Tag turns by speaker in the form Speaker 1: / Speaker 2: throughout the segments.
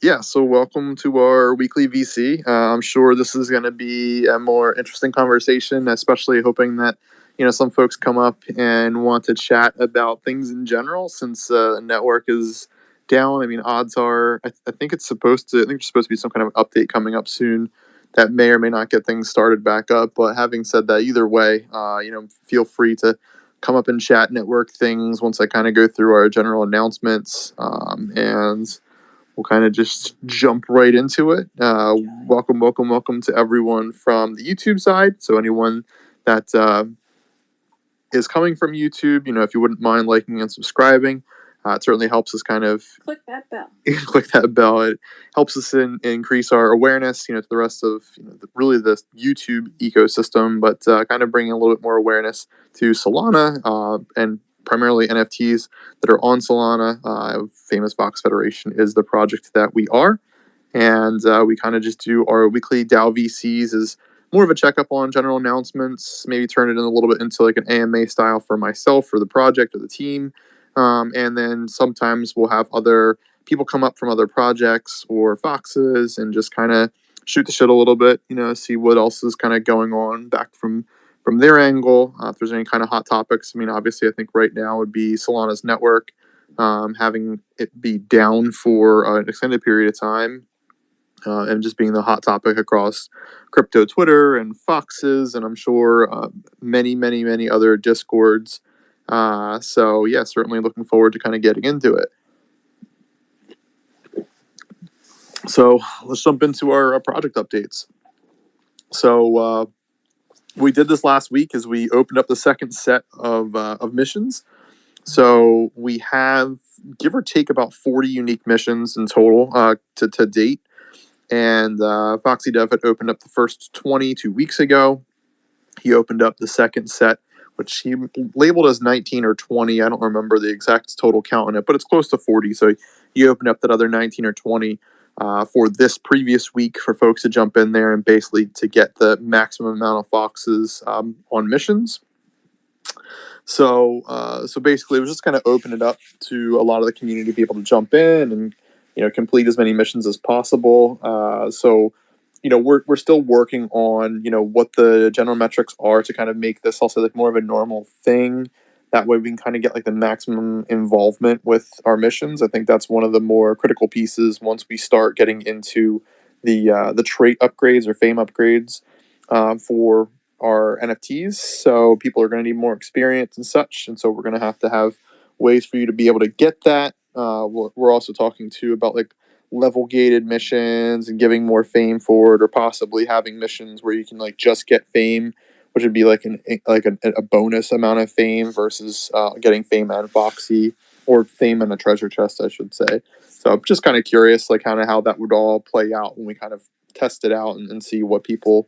Speaker 1: Yeah, so welcome to our weekly VC. I'm sure this is going to be a more interesting conversation, especially hoping that some folks come up and want to chat about things in general. Since the network is down, I mean, odds are I think it's supposed to. I think there's supposed to be some kind of update coming up soon that may or may not get things started back up. But having said that, either way, feel free to come up and chat network things once I kind of go through our general announcements and we'll kind of just jump right into it. Welcome to everyone from the YouTube side. So anyone that is coming from YouTube, if you wouldn't mind liking and subscribing, it certainly helps us kind of
Speaker 2: click that bell.
Speaker 1: click that bell. It helps us increase our awareness, to the rest of really the YouTube ecosystem, but kind of bringing a little bit more awareness to Solana and primarily NFTs that are on Solana. Famous Vox Federation is the project that we are, and we kind of just do our weekly DAO VCs as more of a checkup on general announcements, maybe turn it in a little bit into like an AMA style for myself, for the project or the team. And then sometimes we'll have other people come up from other projects or Foxes and just kind of shoot the shit a little bit, see what else is kind of going on back from their angle. If there's any kind of hot topics, I mean, obviously, I think right now would be Solana's network, having it be down for an extended period of time. And just being the hot topic across crypto Twitter and Foxes, and I'm sure many other Discords. So yeah, certainly looking forward to kind of getting into it. So let's jump into our project updates. So we did this last week as we opened up the second set of missions. So we have, give or take, about 40 unique missions in total to date. And FoxyDAO had opened up the first 20 2 weeks ago. He opened up the second set, which he labeled as 19 or 20. I don't remember the exact total count on it, but it's close to 40. So he opened up that other 19 or 20 for this previous week for folks to jump in there and basically to get the maximum amount of foxes on missions. So basically, it was just kind of open it up to a lot of the community to be able to jump in and complete as many missions as possible. So we're still working on what the general metrics are to kind of make this also like more of a normal thing. That way we can kind of get like the maximum involvement with our missions. I think that's one of the more critical pieces once we start getting into the trait upgrades or fame upgrades for our NFTs. So people are going to need more experience and such, and so we're going to have ways for you to be able to get that. We're also talking too about like level gated missions and giving more fame for it, or possibly having missions where you can like just get fame, which would be like a bonus amount of fame versus getting fame and Foxy, or fame and a treasure chest, I should say. So I'm just kind of curious, like kind of how that would all play out when we kind of test it out and see what people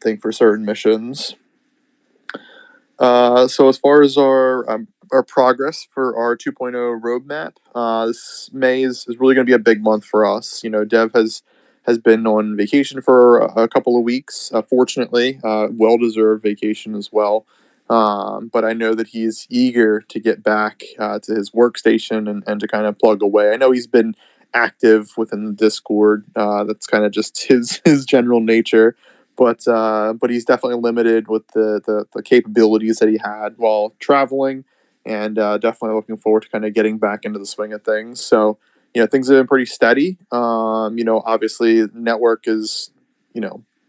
Speaker 1: think for certain missions. So as far as our progress for our 2.0 roadmap, this May is really going to be a big month for us. Dev has been on vacation for a couple of weeks. Fortunately, well-deserved vacation as well. But I know that he's eager to get back to his workstation and to kind of plug away. I know he's been active within the Discord. That's kind of just his general nature. But he's definitely limited with the capabilities that he had while traveling, and definitely looking forward to kind of getting back into the swing of things. So things have been pretty steady. Obviously network is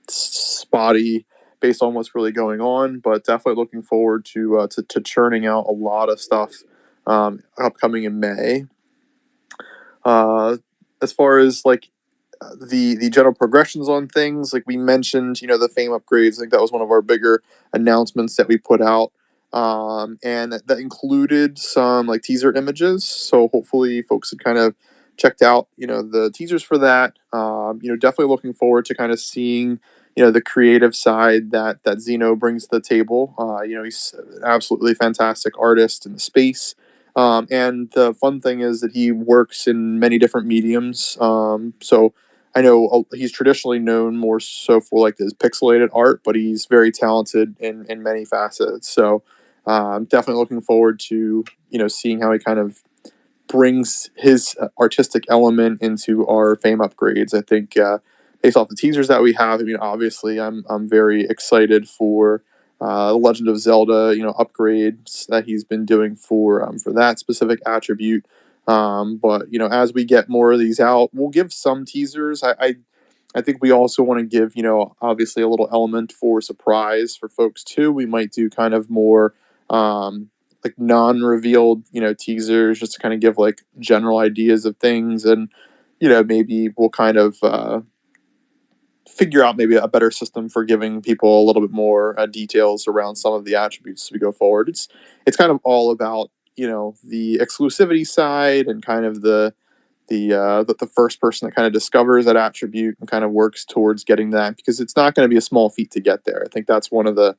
Speaker 1: spotty based on what's really going on, but definitely looking forward to churning out a lot of stuff upcoming in May. As far as like the general progressions on things, like we mentioned, the fame upgrades. I think that was one of our bigger announcements that we put out, and that included some like teaser images. So hopefully, folks had kind of checked out, the teasers for that. Definitely looking forward to kind of seeing, the creative side that Zeno brings to the table. He's an absolutely fantastic artist in the space. And the fun thing is that he works in many different mediums. So I know he's traditionally known more so for like his pixelated art, but he's very talented in many facets. So definitely looking forward to seeing how he kind of brings his artistic element into our fame upgrades. I think based off the teasers that we have, I mean, obviously, I'm very excited for the Legend of Zelda, upgrades that he's been doing for that specific attribute. But as we get more of these out, we'll give some teasers. I think we also want to give, obviously a little element for surprise for folks too. We might do kind of more like non-revealed, teasers, just to kind of give like general ideas of things, and maybe we'll kind of figure out maybe a better system for giving people a little bit more details around some of the attributes as we go forward. It's kind of all about the exclusivity side and kind of the first person that kind of discovers that attribute and kind of works towards getting that, because it's not going to be a small feat to get there. I think that's one of the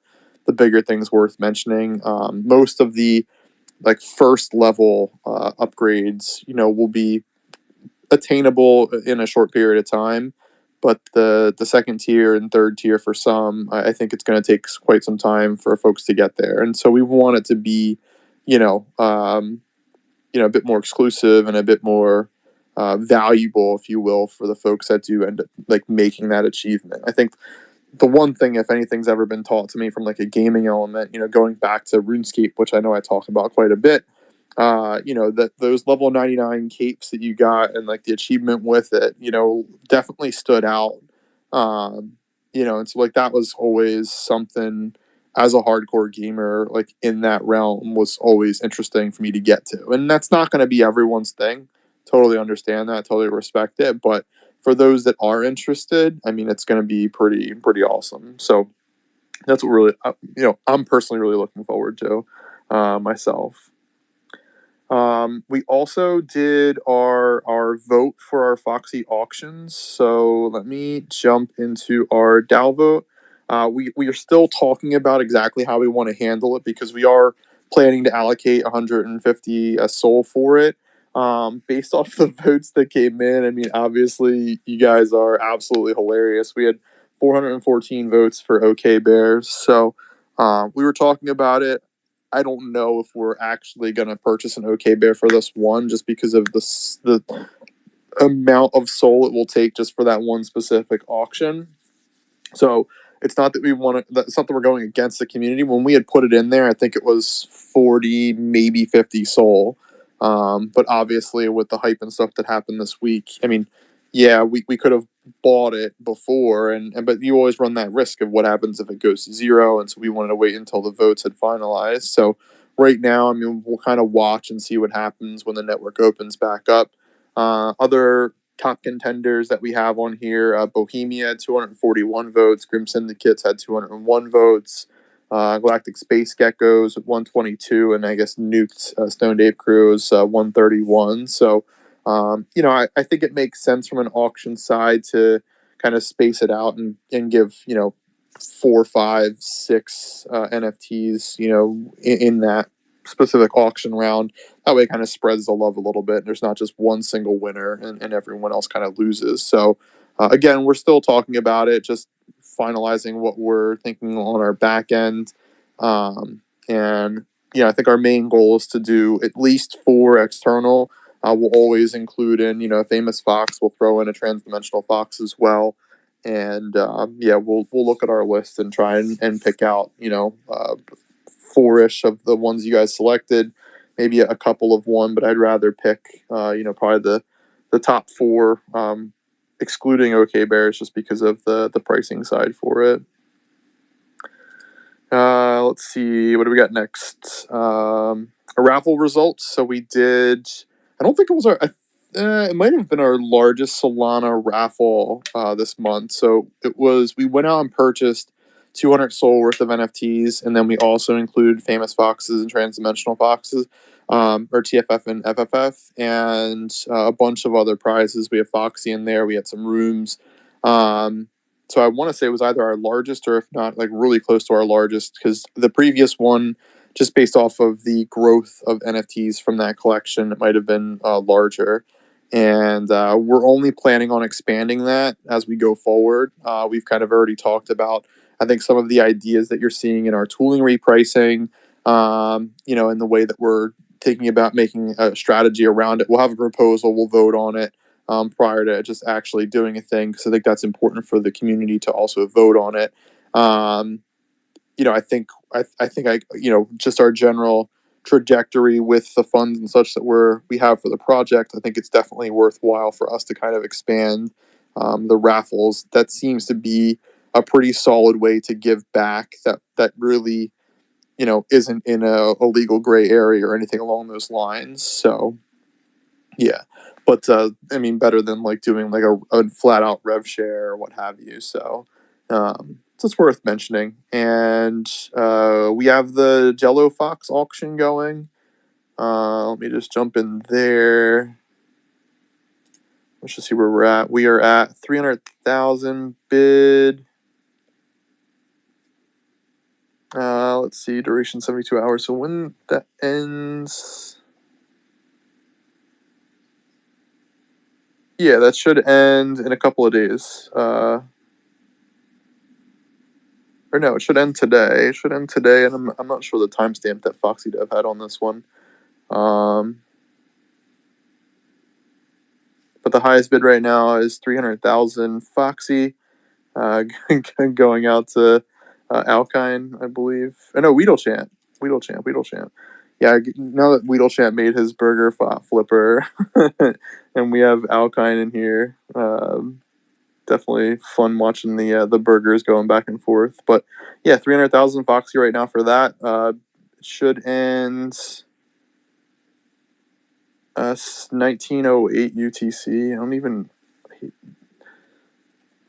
Speaker 1: bigger things worth mentioning. Most of the like first level upgrades, will be attainable in a short period of time, but the second tier and third tier for some, I think it's going to take quite some time for folks to get there, and so we want it to be, a bit more exclusive and a bit more valuable, if you will, for the folks that do end up like making that achievement. I think the one thing, if anything's ever been taught to me from like a gaming element, going back to RuneScape, which I know I talk about quite a bit, that those level 99 capes that you got and like the achievement with it, definitely stood out. And so like that was always something as a hardcore gamer, like in that realm, was always interesting for me to get to. And that's not going to be everyone's thing. Totally understand that, totally respect it. But for those that are interested, I mean, it's going to be pretty awesome. So that's what really, I'm personally really looking forward to myself. We also did our vote for our Foxy auctions. So let me jump into our DAO vote. We are still talking about exactly how we want to handle it, because we are planning to allocate 150 soul for it. Based off the votes that came in, I mean, obviously, you guys are absolutely hilarious. We had 414 votes for OK Bears. So we were talking about it. I don't know if we're actually going to purchase an OK Bear for this one, just because of the amount of soul it will take just for that one specific auction. So it's not that we want to. It's not that we're going against the community. When we had put it in there, I think it was 40, maybe 50 soul. But obviously, with the hype and stuff that happened this week, I mean, yeah, we could have bought it before, but you always run that risk of what happens if it goes to zero, and so we wanted to wait until the votes had finalized. So right now, I mean, we'll kind of watch and see what happens when the network opens back up. Other top contenders that we have on here: Bohemia had 241 votes, Grim Syndicates had 201 votes, Galactic Space Geckos at 122, and I guess Newt's Stone Ape Crew is 131. So, I think it makes sense from an auction side to kind of space it out and give, 4, 5, 6 NFTs, in that specific auction round. That way it kind of spreads the love a little bit. There's not just one single winner and everyone else kind of loses. So, again, we're still talking about it, just finalizing what we're thinking on our back end. And I think our main goal is to do at least 4 external. We'll always include in, a famous fox. We'll throw in a transdimensional fox as well. And we'll look at our list and try and pick out, 4-ish of the ones you guys selected, maybe a couple of one, but I'd rather pick, probably the top 4, excluding OK Bears, just because of the pricing side for it. Let's see, what do we got next? Raffle Results. So we did, I don't think it was it might have been our largest Solana raffle this month. So we went out and purchased 200 soul worth of NFTs, and then we also included famous foxes and transdimensional foxes, or TFF and FFF, and a bunch of other prizes. We have Foxy in there. We had some rooms. So I want to say it was either our largest, or if not, like really close to our largest, because the previous one, just based off of the growth of NFTs from that collection, it might have been larger. And we're only planning on expanding that as we go forward. We've kind of already talked about, I think, some of the ideas that you're seeing in our tooling repricing, and the way that we're thinking about making a strategy around it. We'll have a proposal, we'll vote on it prior to just actually doing a thing, because I think that's important for the community to also vote on it. I think just our general trajectory with the funds and such that we have for the project, I think it's definitely worthwhile for us to kind of expand the raffles. That seems to be a pretty solid way to give back that really isn't in a legal gray area or anything along those lines. So yeah, but better than like doing like a flat out rev share or what have you. So it's worth mentioning. And we have the Jello Fox auction going. Let me just jump in there. Let's just see where we're at. We are at 300,000 bid. Let's see, duration 72 hours. So when that ends, yeah, that should end in a couple of days. Or no, it should end today. It should end today, and I'm not sure the timestamp that FoxyDAO had on this one. But the highest bid right now is 300,000 Foxy, going out to Alkine, I believe. No, Weedlechamp. Yeah, now that Weedlechamp made his burger flipper, and we have Alkine in here, definitely fun watching the burgers going back and forth. But yeah, 300,000 Foxy right now for that. It should end 1908 UTC.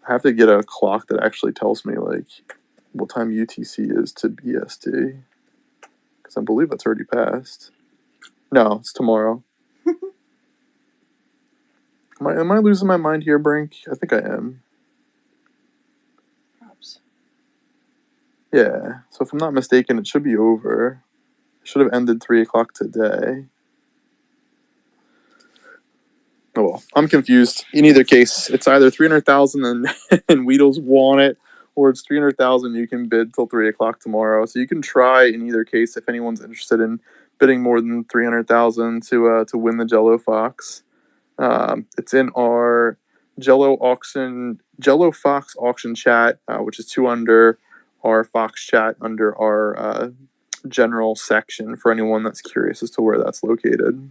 Speaker 1: I have to get a clock that actually tells me like what time UTC is to BST, because I believe that's already passed. No, it's tomorrow. Am I losing my mind here, Brink? I think I am.
Speaker 2: Perhaps.
Speaker 1: Yeah. So if I'm not mistaken, it should be over. It should have ended 3 o'clock today. Oh well, I'm confused. In either case, it's either 300,000 and and Weedles want it, or it's 300,000. You can bid till 3 o'clock tomorrow. So you can try in either case if anyone's interested in bidding more than 300,000 to win the Jello Fox. It's in our Jello Fox auction chat, which is 2 under our Fox chat under our general section for anyone that's curious as to where that's located.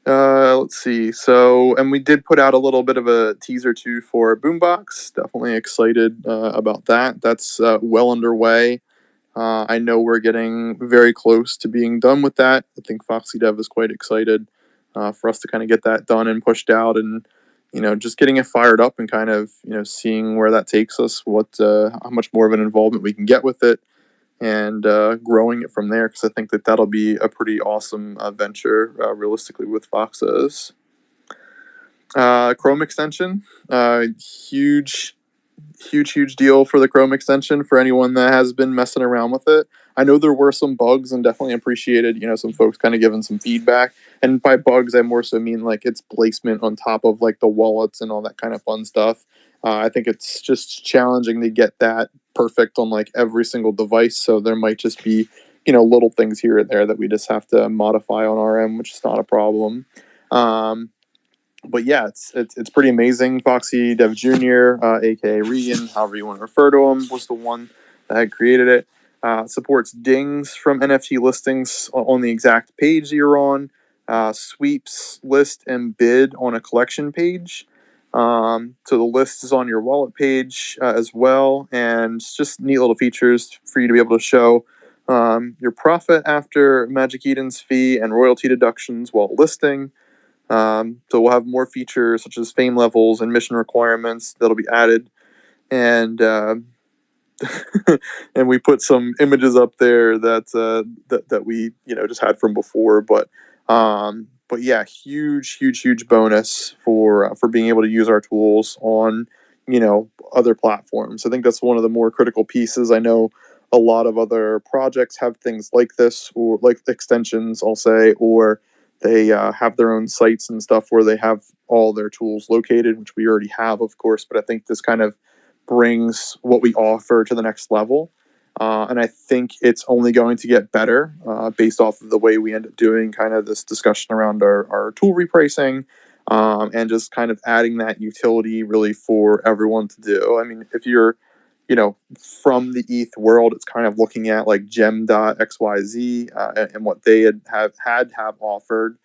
Speaker 1: Let's see. So, and we did put out a little bit of a teaser too for Boombox. Definitely excited about that. That's well underway. I know we're getting very close to being done with that. I think FoxyDAO is quite excited for us to kind of get that done and pushed out, and just getting it fired up and kind of seeing where that takes us, how much more of an involvement we can get with it, and growing it from there, because I think that'll be a pretty awesome venture, realistically, with Foxes. Chrome extension, huge deal for the Chrome extension for anyone that has been messing around with it. I know there were some bugs, and definitely appreciated, some folks kind of giving some feedback. And by bugs, I more so mean like its placement on top of like the wallets and all that kind of fun stuff. I think it's just challenging to get that perfect on like every single device. So there might just be, little things here and there that we just have to modify on our end, which is not a problem. But yeah, it's pretty amazing. FoxyDAO Jr., aka Regan, however you want to refer to him, was the one that had created it. Supports dings from NFT listings on the exact page you're on. Sweeps, list, and bid on a collection page. So the list is on your wallet page as well, and just neat little features for you to be able to show your profit after Magic Eden's fee and royalty deductions while listing. So we'll have more features such as fame levels and mission requirements that'll be added, and and we put some images up there that we just had from before, but yeah, huge bonus for being able to use our tools on other platforms. I think that's one of the more critical pieces. I know a lot of other projects have things like this, or like extensions, I'll say, or they have their own sites and stuff where they have all their tools located, which we already have, of course. But I think this kind of brings what we offer to the next level. And I think it's only going to get better based off of the way we end up doing kind of this discussion around our tool repricing, and just kind of adding that utility really for everyone to do. I mean, if you're, from the ETH world, it's kind of looking at like gem.xyz and what they have offered.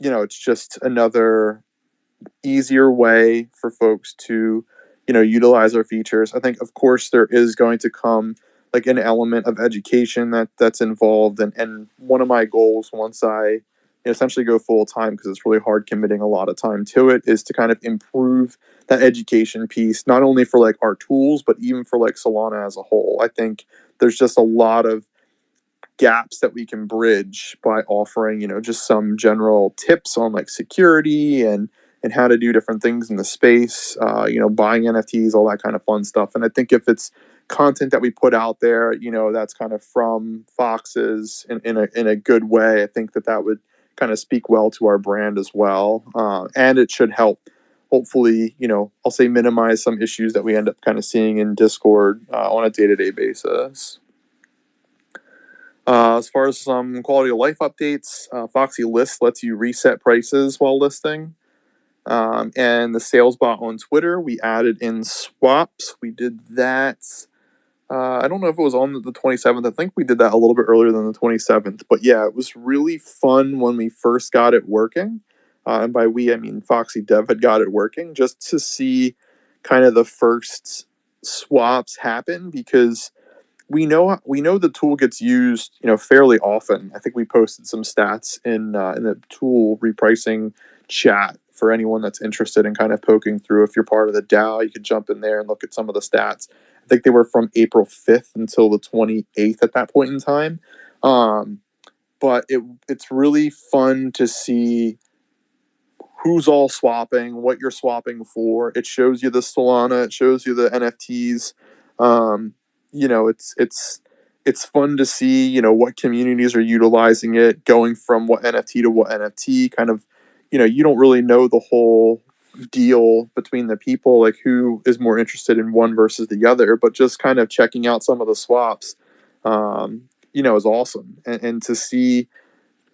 Speaker 1: It's just another easier way for folks to, utilize our features. I think, of course, there is going to come like an element of education that's involved, and one of my goals once I essentially go full time, because it's really hard committing a lot of time to it, is to kind of improve that education piece, not only for like our tools, but even for like Solana as a whole. I think there's just a lot of gaps that we can bridge by offering, just some general tips on like security and how to do different things in the space, buying NFTs, all that kind of fun stuff. And I think if it's content that we put out there, that's kind of from Foxes in a good way, I think that would kind of speak well to our brand as well. And it should help, hopefully, I'll say minimize some issues that we end up kind of seeing in Discord on a day-to-day basis. As far as some quality of life updates, Foxy List lets you reset prices while listing. And the sales bot on Twitter, we added in swaps. We did that. I don't know if it was on the 27th. I think we did that a little bit earlier than the 27th. But yeah, it was really fun when we first got it working. And by we, I mean Foxy Dev had got it working, just to see kind of the first swaps happen, because we know the tool gets used, fairly often. I think we posted some stats in the tool repricing chat for anyone that's interested in kind of poking through. If you're part of the DAO, you could jump in there and look at some of the stats. I think they were from April 5th until the 28th at that point in time. But it's really fun to see who's all swapping, what you're swapping for. It shows you the Solana, it shows you the NFTs. It's fun to see, what communities are utilizing it, going from what NFT to what NFT. Kind of, you don't really know the whole deal between the people, like who is more interested in one versus the other, but just kind of checking out some of the swaps, is awesome. And to see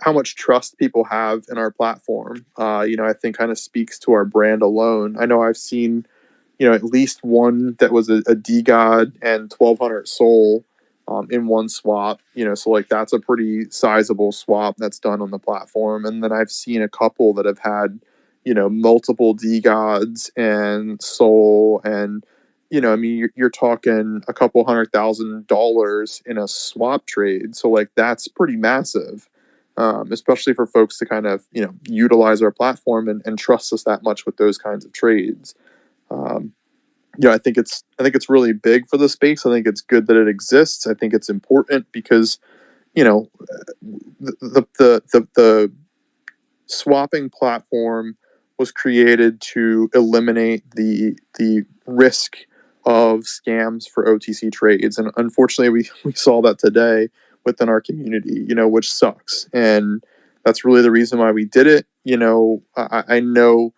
Speaker 1: how much trust people have in our platform, I think kind of speaks to our brand alone. I know I've seen, at least one that was a DGOD and 1200 Sol in one swap, so like that's a pretty sizable swap that's done on the platform. And then I've seen a couple that have had, multiple DGODs and Sol, and, I mean, you're talking a couple $100,000 in a swap trade. So like that's pretty massive. Especially for folks to kind of utilize our platform and trust us that much with those kinds of trades. I think it's really big for the space. I think it's good that it exists. I think it's important because the swapping platform was created to eliminate the risk of scams for OTC trades, and unfortunately, we saw that today within our community, which sucks. And that's really the reason why we did it. I know,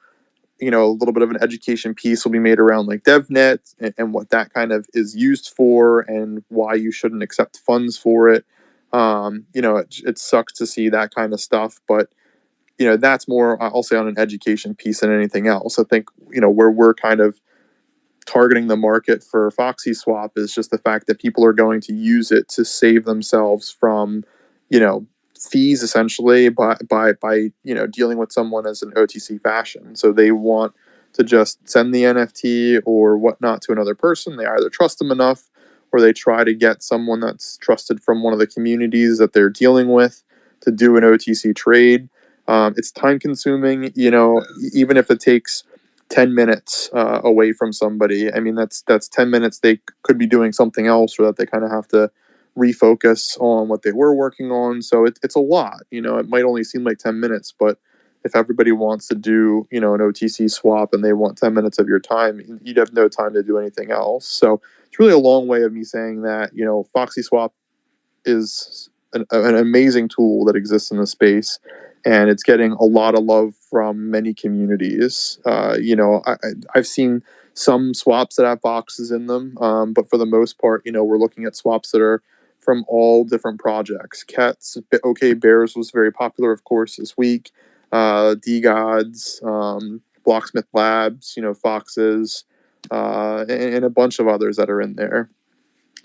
Speaker 1: a little bit of an education piece will be made around like DevNet and what that kind of is used for and why you shouldn't accept funds for it. It sucks to see that kind of stuff, but that's more, I'll say, on an education piece than anything else. I think, where we're kind of targeting the market for Foxy Swap is just the fact that people are going to use it to save themselves from, fees, essentially, by dealing with someone as an OTC fashion. So they want to just send the NFT or whatnot to another person. They either trust them enough, or they try to get someone that's trusted from one of the communities that they're dealing with to do an OTC trade. It's time consuming, even if it takes 10 minutes away from somebody. I mean, that's 10 minutes they could be doing something else, or that they kind of have to refocus on what they were working on. So it's a lot. It might only seem like 10 minutes, but if everybody wants to do, an OTC swap and they want 10 minutes of your time, you'd have no time to do anything else. So it's really a long way of me saying that, Foxy Swap is an amazing tool that exists in the space, and it's getting a lot of love from many communities. I've seen some swaps that have boxes in them, but for the most part, we're looking at swaps that are from all different projects. Cats, OK Bears was very popular, of course, this week. D-Gods, Blocksmith Labs, Foxes, and a bunch of others that are in there.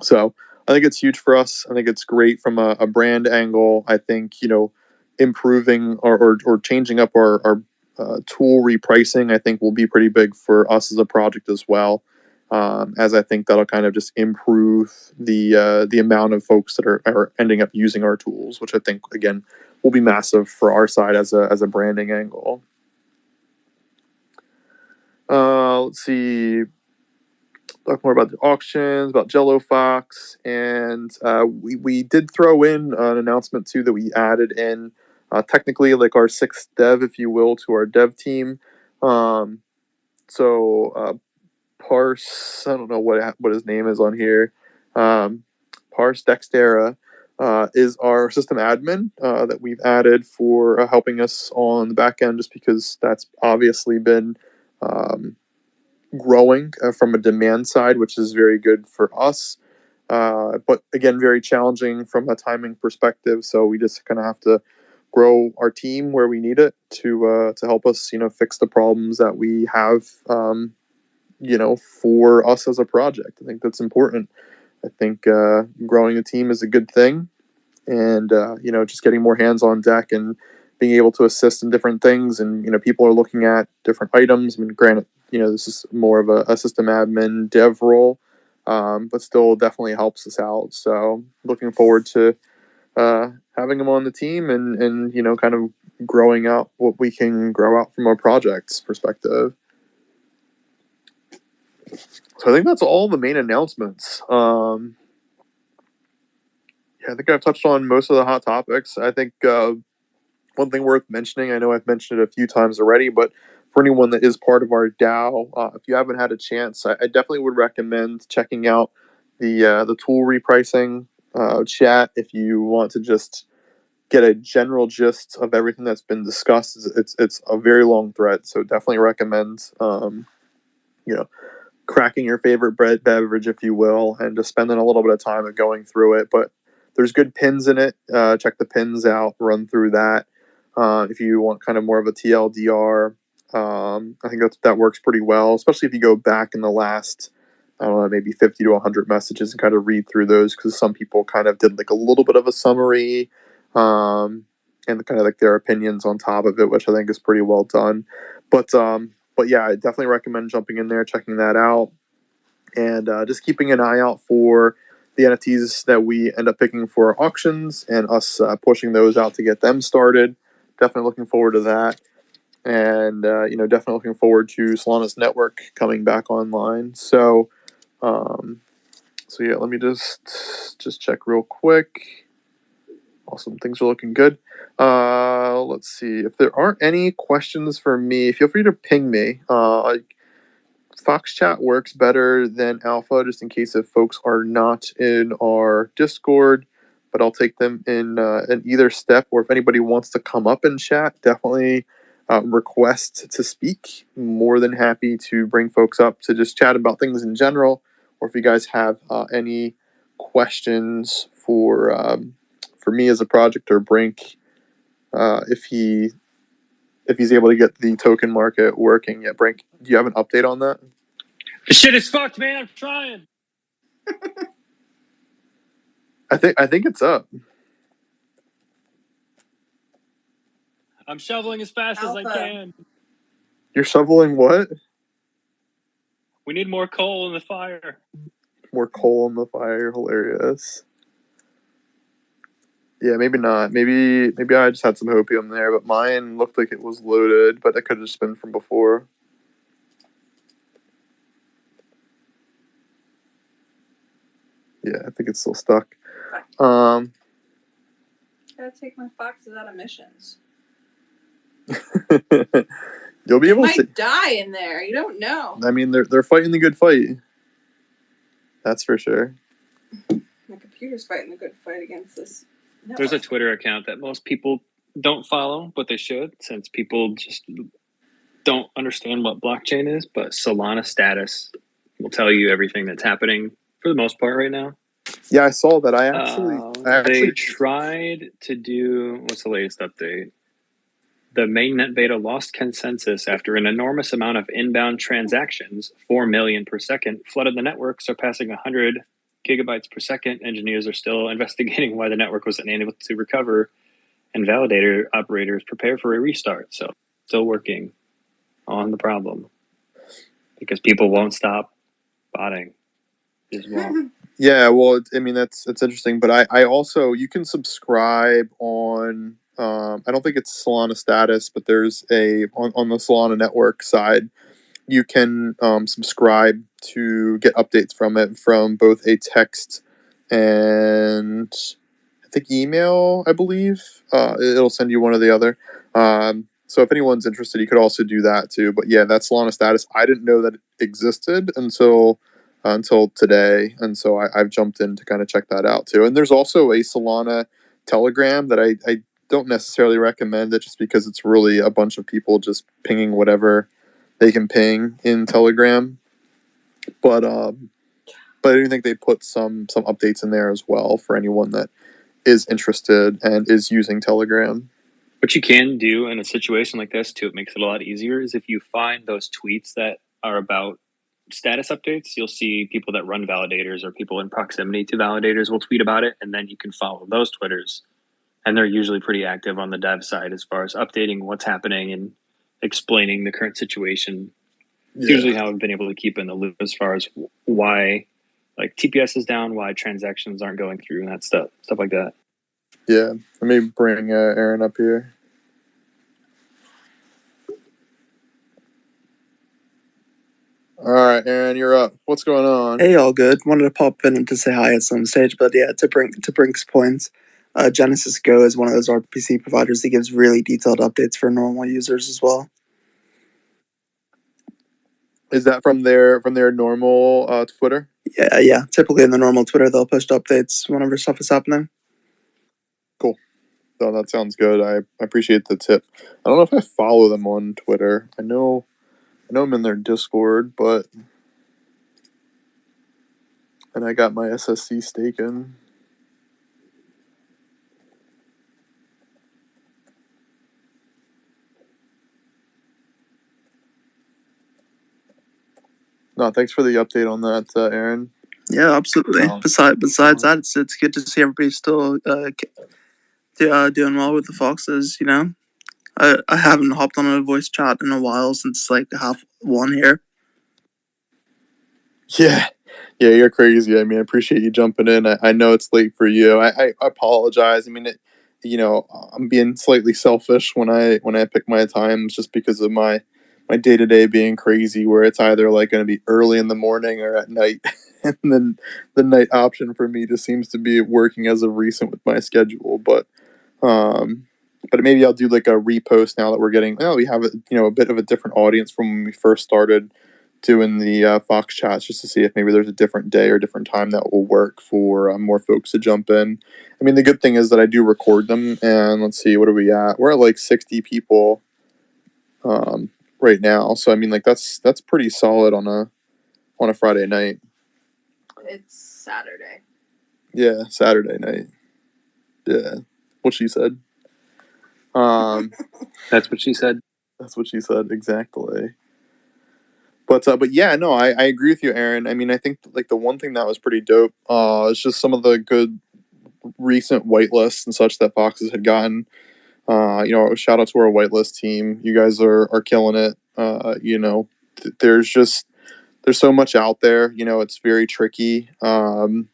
Speaker 1: So I think it's huge for us. I think it's great from a brand angle. I think, improving or changing up our tool repricing, I think will be pretty big for us as a project as well. As I think that'll kind of just improve the amount of folks that are ending up using our tools, which I think, again, will be massive for our side as a branding angle. Let's see. Talk more about the auctions, about Jello Fox, and we did throw in an announcement too that we added in technically like our sixth dev, if you will, to our dev team. So Parse, I don't know what his name is on here. Parse Dextera is our system admin that we've added for helping us on the back end, just because that's obviously been growing from a demand side, which is very good for us. But again, very challenging from a timing perspective. So we just kind of have to grow our team where we need it to help us, fix the problems that we have, for us as a project. I think that's important. I think growing a team is a good thing, and just getting more hands on deck and being able to assist in different things. And people are looking at different items. I mean, granted, this is more of a system admin dev role, but still definitely helps us out. So looking forward to having him on the team and kind of growing out what we can grow out from a project's perspective. So I think that's all the main announcements. I think I've touched on most of the hot topics. I think one thing worth mentioning, I know I've mentioned it a few times already, but for anyone that is part of our DAO, if you haven't had a chance, I definitely would recommend checking out the tool repricing chat if you want to just get a general gist of everything that's been discussed. It's a very long thread, so definitely recommend cracking your favorite beverage, if you will, and just spending a little bit of time going through it. But there's good pins in it. Check the pins out, run through that. If you want kind of more of a TLDR, I think that works pretty well, especially if you go back in the last, I don't know, maybe 50 to 100 messages and kind of read through those, because some people kind of did like a little bit of a summary and kind of like their opinions on top of it, which I think is pretty well done. But yeah, I definitely recommend jumping in there, checking that out, and just keeping an eye out for the NFTs that we end up picking for auctions and us pushing those out to get them started. Definitely looking forward to that. And, definitely looking forward to Solana's network coming back online. So yeah, let me just check real quick. Awesome. Things are looking good. Let's see. If there aren't any questions for me, feel free to ping me. Fox Chat works better than Alpha, just in case if folks are not in our Discord. But I'll take them in either step, or if anybody wants to come up and chat, definitely request to speak. More than happy to bring folks up to just chat about things in general, or if you guys have any questions for me as a project, or Brink, if he's able to get the token market working. Yeah, Brink, do you have an update on that?
Speaker 2: The shit is fucked, man. I'm trying.
Speaker 1: I think it's up.
Speaker 2: I'm shoveling as fast as I can.
Speaker 1: You're shoveling what?
Speaker 2: We need more coal in the fire.
Speaker 1: More coal in the fire. Hilarious. Yeah, maybe not. Maybe I just had some hopium there, but mine looked like it was loaded, but that could have just been from before. Yeah, I think it's still stuck.
Speaker 3: Gotta take my foxes out of missions.
Speaker 1: You'll be able to
Speaker 3: die in there. You don't know.
Speaker 1: I mean, they're fighting the good fight. That's for sure.
Speaker 3: My computer's fighting the good fight against this network.
Speaker 2: There's a Twitter account that most people don't follow, but they should, since people just don't understand what blockchain is, but Solana status will tell you everything that's happening for the most part right now.
Speaker 1: Yeah, I saw that.
Speaker 2: They tried to do, what's the latest update? The mainnet beta lost consensus after an enormous amount of inbound transactions, 4 million per second, flooded the network, surpassing 100 gigabytes per second. Engineers are still investigating why the network was unable to recover, and validator operators prepare for a restart. So, still working on the problem because people won't stop botting as well.
Speaker 1: Yeah, well, I mean that's interesting, but I also you can subscribe on I don't think it's Solana status, but there's on the Solana network side you can subscribe to get updates from it from both a text and I think email. I believe it'll send you one or the other. So if anyone's interested, you could also do that too. But yeah, that's Solana status. I didn't know that it existed until today, and so I've jumped in to kind of check that out too. And there's also a Solana Telegram that I don't necessarily recommend it just because it's really a bunch of people just pinging whatever they can ping in Telegram. But I do think they put some updates in there as well for anyone that is interested and is using Telegram.
Speaker 2: What you can do in a situation like this too, it makes it a lot easier, is if you find those tweets that are about status updates, you'll see people that run validators or people in proximity to validators will tweet about it, and then you can follow those Twitters. And they're usually pretty active on the dev side as far as updating what's happening and explaining the current situation. It's usually how I've been able to keep in the loop as far as why like TPS is down, why transactions aren't going through, and that stuff like that.
Speaker 1: Yeah, let me bring Aaron up here. All right, Aaron, you're up. What's going on?
Speaker 4: Hey, all good. Wanted to pop in to say hi at some stage, but yeah, to Brink's points, Genesis Go is one of those RPC providers that gives really detailed updates for normal users as well.
Speaker 1: Is that from their normal Twitter?
Speaker 4: Yeah. Typically in the normal Twitter, they'll post updates whenever stuff is happening.
Speaker 1: Cool. So that sounds good. I appreciate the tip. I don't know if I follow them on Twitter. I know I'm in their Discord, and I got my SSC staken. No, thanks for the update on that, Aaron.
Speaker 4: Yeah, absolutely. Besides that, it's good to see everybody still doing well with the Foxes. You know, I haven't hopped on a voice chat in a while since like 1:30 here.
Speaker 1: Yeah, you're crazy. I mean, I appreciate you jumping in. I know it's late for you. I apologize. I mean, I'm being slightly selfish when I pick my times just because of my day-to-day being crazy, where it's either like going to be early in the morning or at night. And then the night option for me just seems to be working as of recent with my schedule. But maybe I'll do like a repost now that we're getting, we have a bit of a different audience from when we first started doing the Fox chats, just to see if maybe there's a different day or different time that will work for more folks to jump in. I mean, the good thing is that I do record them, and let's see, what are we at? We're at like 60 people right now. So I mean, like that's pretty solid on a Friday night.
Speaker 3: It's Saturday.
Speaker 1: Yeah, Saturday night. Yeah, what she said.
Speaker 2: That's what she said.
Speaker 1: That's what she said, exactly. But yeah, no, I agree with you, Aaron. I mean, I think like the one thing that was pretty dope is just some of the good recent whitelists and such that Foxes had gotten. Shout out to our whitelist team. You guys are killing it. There's so much out there. It's very tricky. And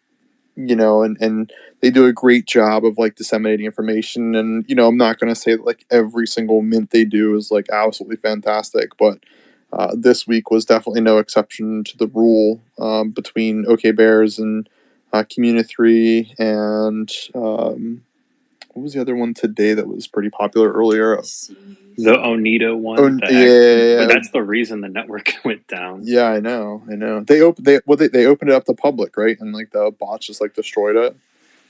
Speaker 1: they do a great job of like disseminating information. And I'm not going to say that like every single mint they do is like absolutely fantastic, but this week was definitely no exception to the rule between OK Bears and Community 3 and what was the other one today that was pretty popular earlier?
Speaker 2: The Onita one.
Speaker 1: Yeah.
Speaker 2: But that's the reason the network went down.
Speaker 1: Yeah, I know. They opened it up to public, right? And like the bots just like destroyed it.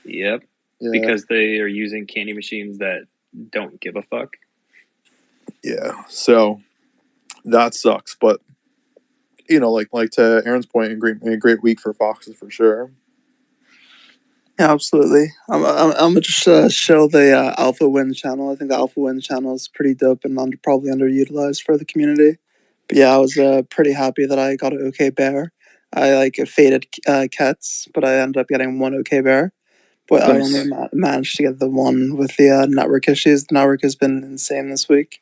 Speaker 2: Yep. Yeah. Because they are using candy machines that don't give a fuck.
Speaker 1: Yeah. So that sucks. But like to Aaron's point, a great week for Foxes for sure.
Speaker 4: Yeah, absolutely. I'm gonna just show the Alpha Win channel. I think the Alpha Win channel is pretty dope and probably underutilized for the community. But yeah, I was pretty happy that I got an OK Bear. I faded Kets, but I ended up getting one OK Bear. But I only
Speaker 1: Nice.
Speaker 4: managed to get the one with the network issues. The network has been insane this week.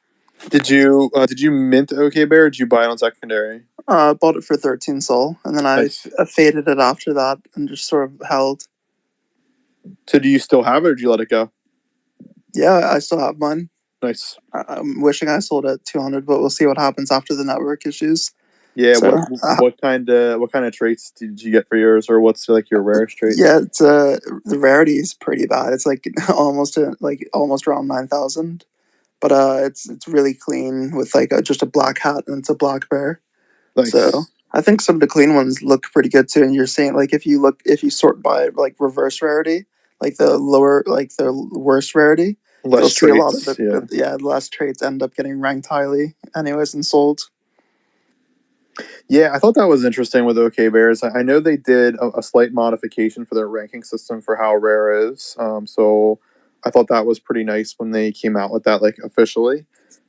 Speaker 1: Did you mint OK Bear? Or did you buy it on secondary?
Speaker 4: I bought it for 13 sol, and then
Speaker 1: Nice.
Speaker 4: I faded it after that and just sort of held.
Speaker 1: So do you still have it, or did you let it go?
Speaker 4: Yeah, I still have mine.
Speaker 1: Nice.
Speaker 4: I'm wishing I sold it at 200, but we'll see what happens after the network issues.
Speaker 1: Yeah.
Speaker 4: So,
Speaker 1: What kind of traits did you get for yours, or what's like your rarest trait?
Speaker 4: yeah, it's the rarity is pretty bad. It's like almost around 9,000, but it's really clean with just a black hat, and it's a black bear.
Speaker 1: Nice.
Speaker 4: So I think some of the clean ones look pretty good too. And you're saying if you sort by reverse rarity, the worst rarity,
Speaker 1: Less
Speaker 4: you'll see a lot of
Speaker 1: traits.
Speaker 4: the less traits end up getting ranked highly anyways and sold.
Speaker 1: Yeah, I thought that was interesting with OK Bears. I know they did a slight modification for their ranking system for how rare is. So I thought that was pretty nice when they came out with that, like officially.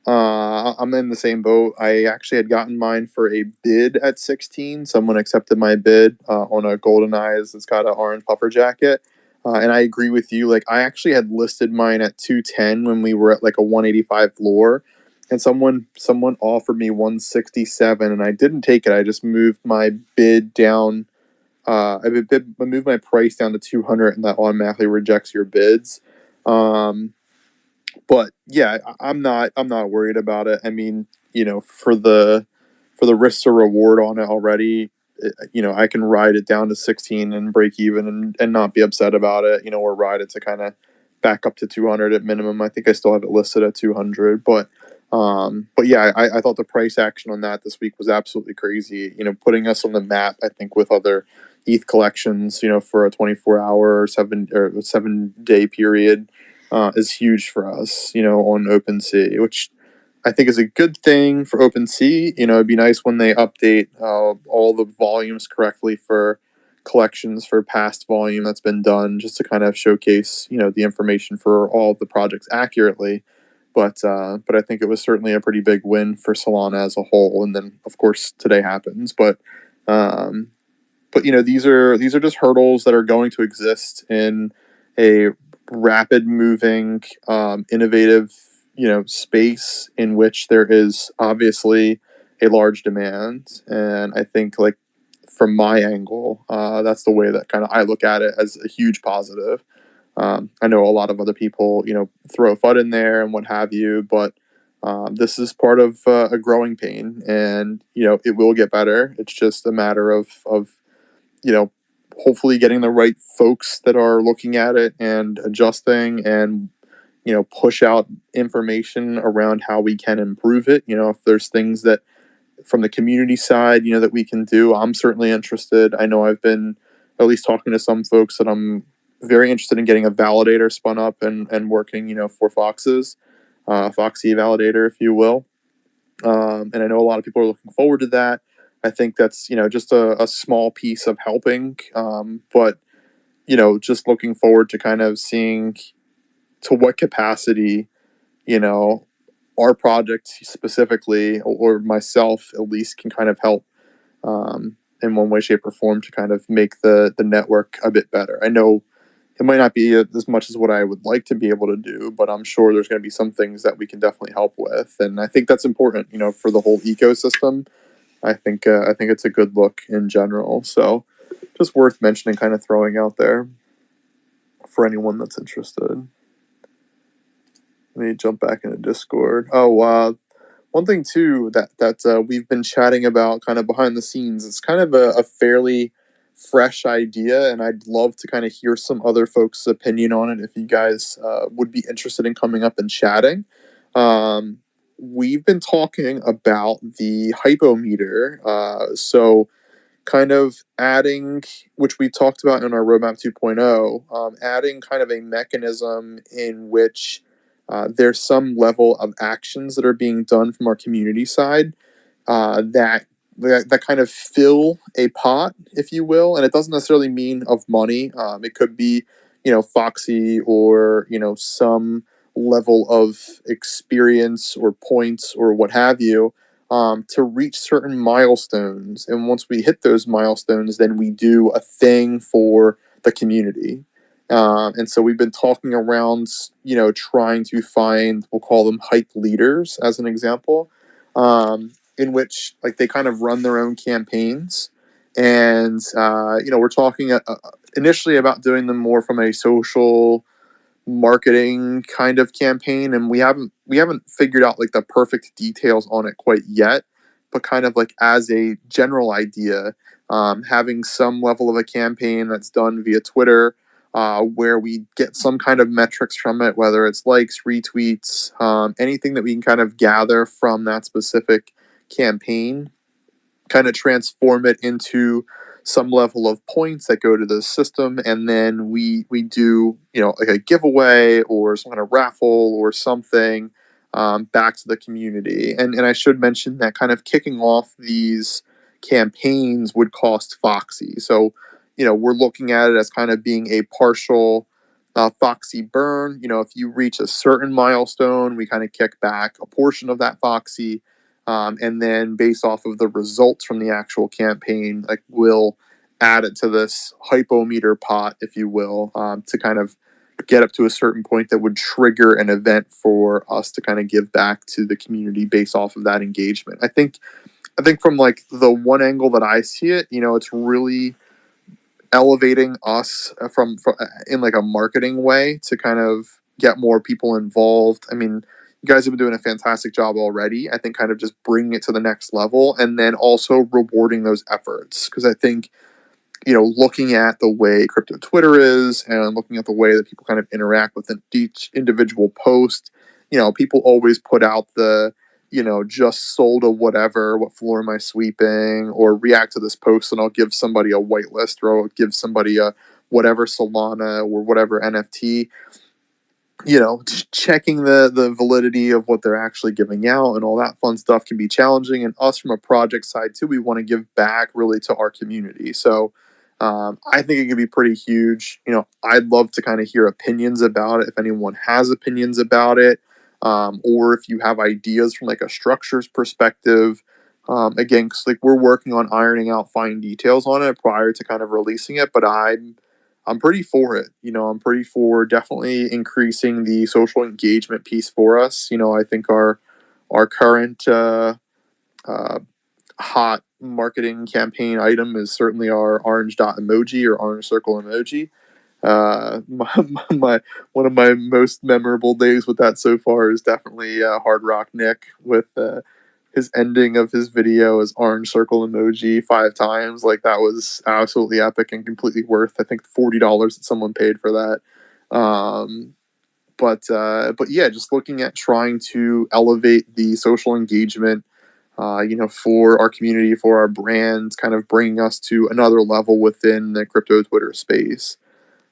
Speaker 1: I'm in the same boat. I actually had gotten mine for a bid at 16. Someone accepted my bid on a Golden Eyes that's got an orange puffer jacket. And I agree with you. Like, I actually had listed mine at 210 when we were at like a 185 floor, and someone offered me 167, and I didn't take it. I just moved my bid down. I moved my price down to 200, and that automatically rejects your bids. But yeah, I'm not worried about it. I mean, for the risk to reward on it already, I can ride it down to 16 and break even and not be upset about it, or ride it to kind of back up to 200 at minimum. I think I still have it listed at 200, but yeah, I thought the price action on that this week was absolutely crazy, putting us on the map, I think, with other ETH collections, for a 24-hour or 7-day period, is huge for us, on OpenSea, which I think is a good thing for OpenSea. It'd be nice when they update all the volumes correctly for collections for past volume that's been done, just to kind of showcase, the information for all of the projects accurately. But I think it was certainly a pretty big win for Solana as a whole. And then, of course, today happens. But these are just hurdles that are going to exist in a rapid moving, innovative, space in which there is obviously a large demand. And I think, like, from my angle, that's the way that kind of I look at it, as a huge positive. I know a lot of other people, throw FUD in there and what have you, but this is part of a growing pain, and it will get better. It's just a matter of hopefully getting the right folks that are looking at it and adjusting, and push out information around how we can improve it. If there's things that from the community side, that we can do, I'm certainly interested. I know I've been at least talking to some folks that I'm very interested in getting a validator spun up and working, for Foxes, Foxy validator, if you will. And I know a lot of people are looking forward to that. I think that's, just a small piece of helping. But, just looking forward to kind of seeing to what capacity, our project specifically, or myself at least, can kind of help in one way, shape, or form to kind of make the network a bit better. I know it might not be as much as what I would like to be able to do, but I'm sure there's going to be some things that we can definitely help with, and I think that's important, for the whole ecosystem. I think it's a good look in general. So, just worth mentioning, kind of throwing out there for anyone that's interested. Let me jump back into Discord. Oh, one thing too that we've been chatting about kind of behind the scenes. It's kind of a fairly fresh idea, and I'd love to kind of hear some other folks' opinion on it if you guys would be interested in coming up and chatting. We've been talking about the hypometer. So kind of adding, which we talked about in our roadmap 2.0, adding kind of a mechanism in which there's some level of actions that are being done from our community side that kind of fill a pot, if you will, and it doesn't necessarily mean of money. It could be, Foxy, or some level of experience or points or what have you, to reach certain milestones. And once we hit those milestones, then we do a thing for the community. And so we've been talking around, trying to find, we'll call them hype leaders as an example, in which like they kind of run their own campaigns. And, we're talking initially about doing them more from a social marketing kind of campaign, and we haven't figured out like the perfect details on it quite yet, but kind of like as a general idea, having some level of a campaign that's done via Twitter, where we get some kind of metrics from it, whether it's likes, retweets, anything that we can kind of gather from that specific campaign, kind of transform it into some level of points that go to the system, and then we do like a giveaway or some kind of raffle or something, back to the community. And I should mention that kind of kicking off these campaigns would cost Foxy. So we're looking at it as kind of being a partial Foxy burn. If you reach a certain milestone, we kind of kick back a portion of that Foxy. And then based off of the results from the actual campaign, like we'll add it to this hypometer pot, if you will, to kind of get up to a certain point that would trigger an event for us to kind of give back to the community based off of that engagement. I think from like the one angle that I see it, it's really elevating us from in like a marketing way to kind of get more people involved. I mean, you guys have been doing a fantastic job already. I think kind of just bringing it to the next level, and then also rewarding those efforts, because I think looking at the way crypto Twitter is, and looking at the way that people kind of interact with each individual post, people always put out the just sold a whatever, what floor am I sweeping, or react to this post and I'll give somebody a whitelist, or I'll give somebody a whatever Solana or whatever NFT. Checking the validity of what they're actually giving out and all that fun stuff can be challenging. And us from a project side too, we want to give back really to our community. So I think it could be pretty huge. I'd love to kind of hear opinions about it, if anyone has opinions about it, or if you have ideas from like a structures perspective. Again, because like we're working on ironing out fine details on it prior to kind of releasing it, but I'm pretty for it. I'm pretty for definitely increasing the social engagement piece for us. I think our current hot marketing campaign item is certainly our orange dot emoji or orange circle emoji. My one of my most memorable days with that so far is definitely Hard Rock Nick with his ending of his video as orange circle emoji 5 times. Like that was absolutely epic and completely worth, I think, $40 that someone paid for that. But yeah, just looking at trying to elevate the social engagement, for our community, for our brands, kind of bringing us to another level within the crypto Twitter space.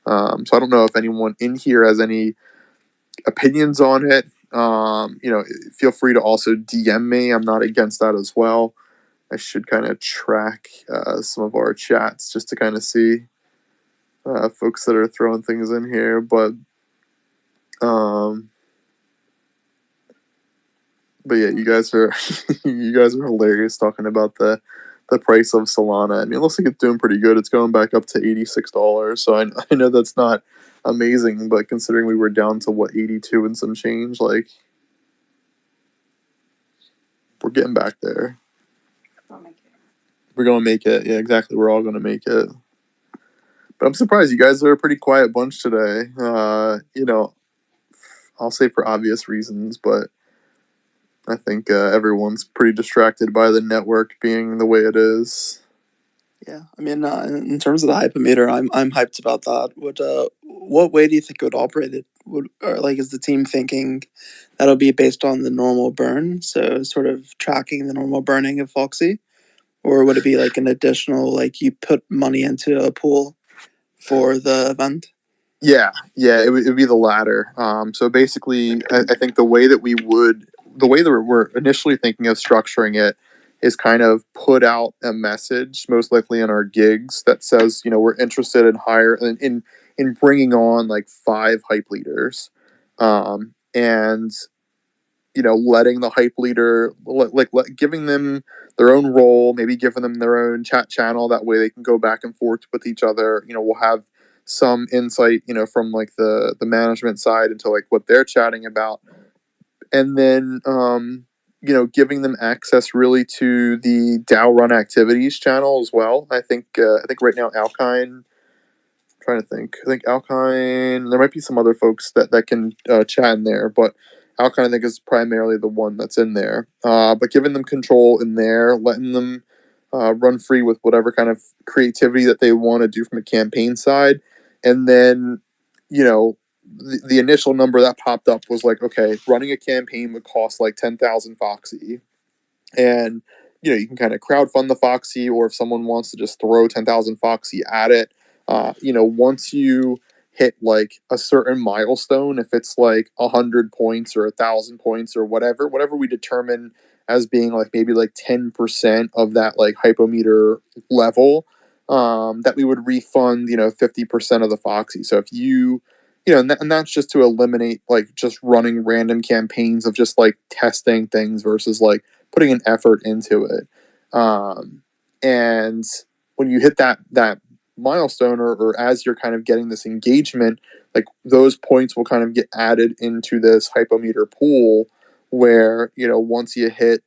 Speaker 1: So I don't know if anyone in here has any opinions on it. Feel free to also DM me. I'm not against that as well. I should kind of track some of our chats just to kind of see folks that are throwing things in here. But yeah, you guys are hilarious talking about the price of Solana. I mean, it looks like it's doing pretty good. It's going back up to $86. So I know that's not amazing, but considering we were down to 82 and some change, like we're getting back there. We're gonna make it. Yeah, exactly. We're all gonna make it. But I'm surprised you guys are a pretty quiet bunch today. I'll say for obvious reasons, but I think everyone's pretty distracted by the network being the way it is.
Speaker 4: Yeah, I mean, in terms of the hypometer, I'm hyped about that. What way do you think it would operate? Is the team thinking that'll be based on the normal burn, so sort of tracking the normal burning of Foxy, or would it be like an additional, like you put money into a pool for the event?
Speaker 1: Yeah, it would be the latter. So basically, I think the way that we're initially thinking of structuring it is kind of put out a message, most likely in our gigs, that says, we're interested in bringing on like 5 hype leaders, and letting the hype leader giving them their own role, maybe giving them their own chat channel. That way they can go back and forth with each other. We'll have some insight, from like the management side into like what they're chatting about, and then giving them access really to the DAO run activities channel as well. I think right now Alkine. Trying to think. I think Alkine. There might be some other folks that can chat in there, but Alkine I think is primarily the one that's in there. But giving them control in there, letting them run free with whatever kind of creativity that they want to do from a campaign side, and then the initial number that popped up was like, okay, running a campaign would cost like 10,000 Foxy, and you can kind of crowdfund the Foxy, or if someone wants to just throw 10,000 Foxy at it, once you hit like a certain milestone, if it's like 100 points or 1,000 points or whatever we determine as being like maybe like 10% of that like hypometer level, that we would refund 50% of the Foxy. So if and that's just to eliminate like just running random campaigns of just like testing things versus like putting an effort into it. And when you hit that milestone, or as you're kind of getting this engagement, like those points will kind of get added into this hypometer pool, where once you hit,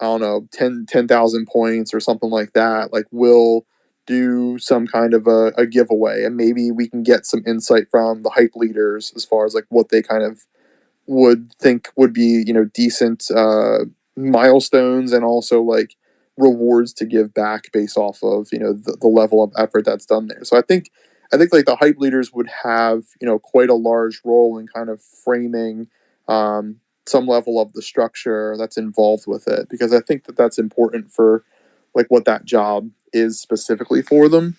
Speaker 1: I don't know, 10,000 points or something like that, like we'll do some kind of a giveaway, and maybe we can get some insight from the hype leaders as far as like what they kind of would think would be decent milestones, and also like rewards to give back based off of the level of effort that's done there. So I think like the hype leaders would have quite a large role in kind of framing some level of the structure that's involved with it, because I think that that's important for like what that job is specifically for them.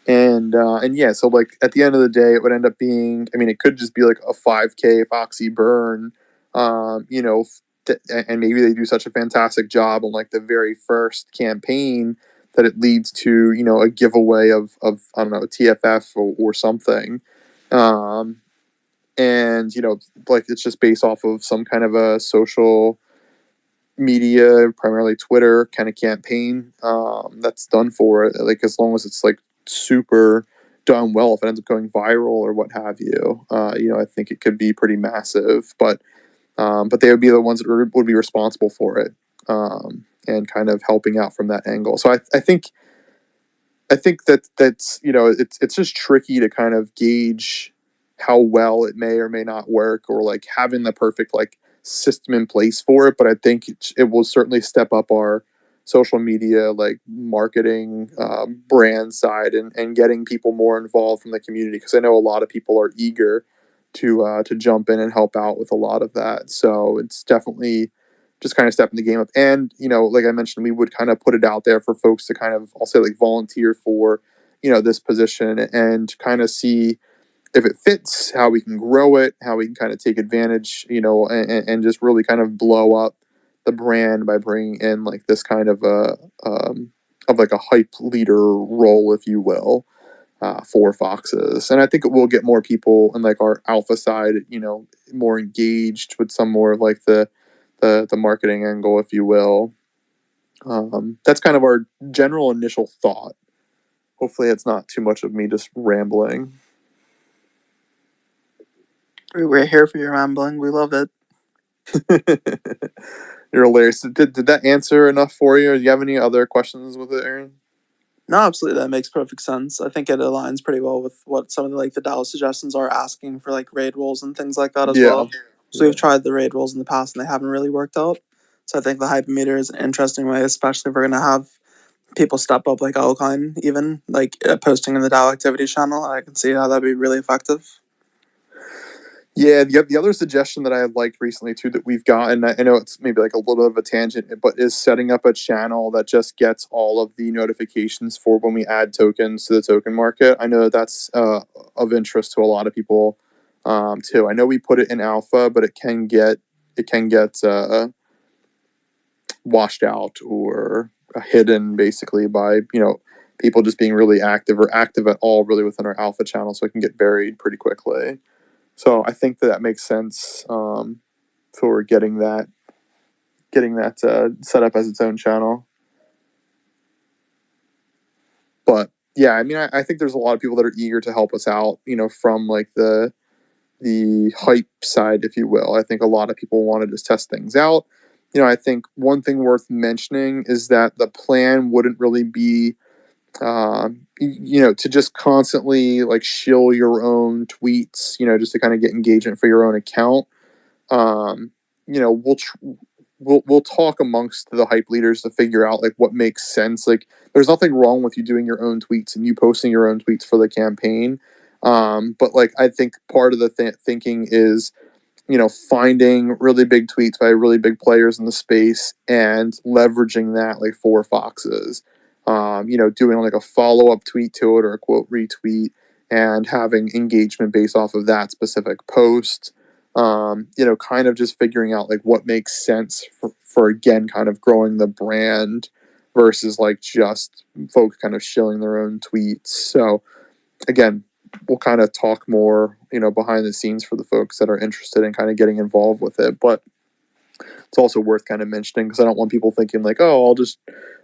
Speaker 1: And yeah, so like at the end of the day, it would end up being, I mean, it could just be like a 5K Foxy burn, and maybe they do such a fantastic job on like the very first campaign that it leads to a giveaway of I don't know, TFF or something, and like it's just based off of some kind of a social media, primarily Twitter kind of campaign that's done for it. Like as long as it's like super done well, if it ends up going viral or what have you, I think it could be pretty massive. But they would be the ones that would be responsible for it, and kind of helping out from that angle. So I think that's it's just tricky to kind of gauge how well it may or may not work, or like having the perfect like system in place for it. But I think it will certainly step up our social media like marketing brand side, and getting people more involved from the community, because I know a lot of people are eager to jump in and help out with a lot of that. So it's definitely just kind of stepping the game up. And like I mentioned, we would kind of put it out there for folks to kind of, I'll say, like volunteer for this position, and kind of see if it fits, how we can grow it, how we can kind of take advantage, and just really kind of blow up the brand by bringing in like this kind of like a hype leader role, if you will, for Foxes. And I think it will get more people in like our alpha side, more engaged with some more of like the marketing angle, if you will. That's kind of our general initial thought. Hopefully it's not too much of me just rambling.
Speaker 4: We're here for your rambling. We love it.
Speaker 1: You're hilarious. Did that answer enough for you? Or do you have any other questions with it, Aaron?
Speaker 4: No, absolutely. That makes perfect sense. I think it aligns pretty well with what some of the DAO suggestions are asking for, like raid roles and things like that as well. So we've tried the raid roles in the past and they haven't really worked out. So I think the hypermeter is an interesting way, especially if we're going to have people step up like Alkine, even like posting in the DAO activities channel. I can see how that'd be really effective.
Speaker 1: Yeah, the other suggestion that I had liked recently too that we've gotten, I know it's maybe like a little bit of a tangent, but is setting up a channel that just gets all of the notifications for when we add tokens to the token market. I know that's of interest to a lot of people too. I know we put it in alpha, but it can get washed out or hidden basically by, people just being really active or active at all really within our alpha channel, so it can get buried pretty quickly. So I think that makes sense for getting that set up as its own channel. But yeah, I mean, I think there's a lot of people that are eager to help us out, from like the hype side, if you will. I think a lot of people want to just test things out. I think one thing worth mentioning is that the plan wouldn't really be, to just constantly like shill your own tweets, just to kind of get engagement for your own account. We'll talk amongst the hype leaders to figure out like what makes sense. Like, there's nothing wrong with you doing your own tweets and you posting your own tweets for the campaign. But like, I think part of the thinking is, finding really big tweets by really big players in the space and leveraging that like for Foxes. Doing like a follow-up tweet to it or a quote retweet and having engagement based off of that specific post. Kind of just figuring out like what makes sense for again, kind of growing the brand versus like just folks kind of shilling their own tweets. So again, we'll kind of talk more, behind the scenes for the folks that are interested in kind of getting involved with it. But it's also worth kind of mentioning because I don't want people thinking like, oh, I'll just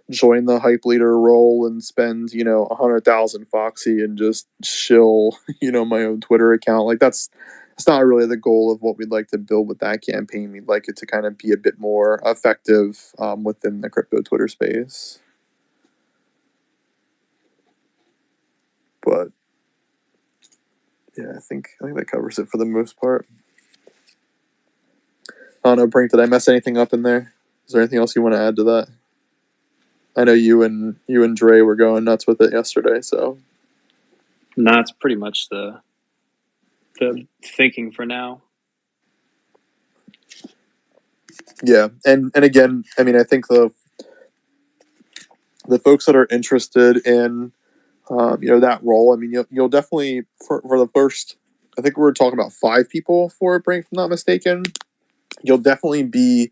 Speaker 1: join the hype leader role and spend, 100,000 Foxy and just shill, my own Twitter account. Like that's not really the goal of what we'd like to build with that campaign. We'd like it to kind of be a bit more effective within the crypto Twitter space. But yeah, I think that covers it for the most part. I don't know, Brink, did I mess anything up in there? Is there anything else you want to add to that? I know you and Dre were going nuts with it yesterday, so.
Speaker 2: No, it's pretty much the thinking for now.
Speaker 1: Yeah, and again, I mean, I think the folks that are interested in, that role, I mean, you'll definitely, for the first, I think we're talking about 5 people for it, Brink, if I'm not mistaken. You'll definitely be,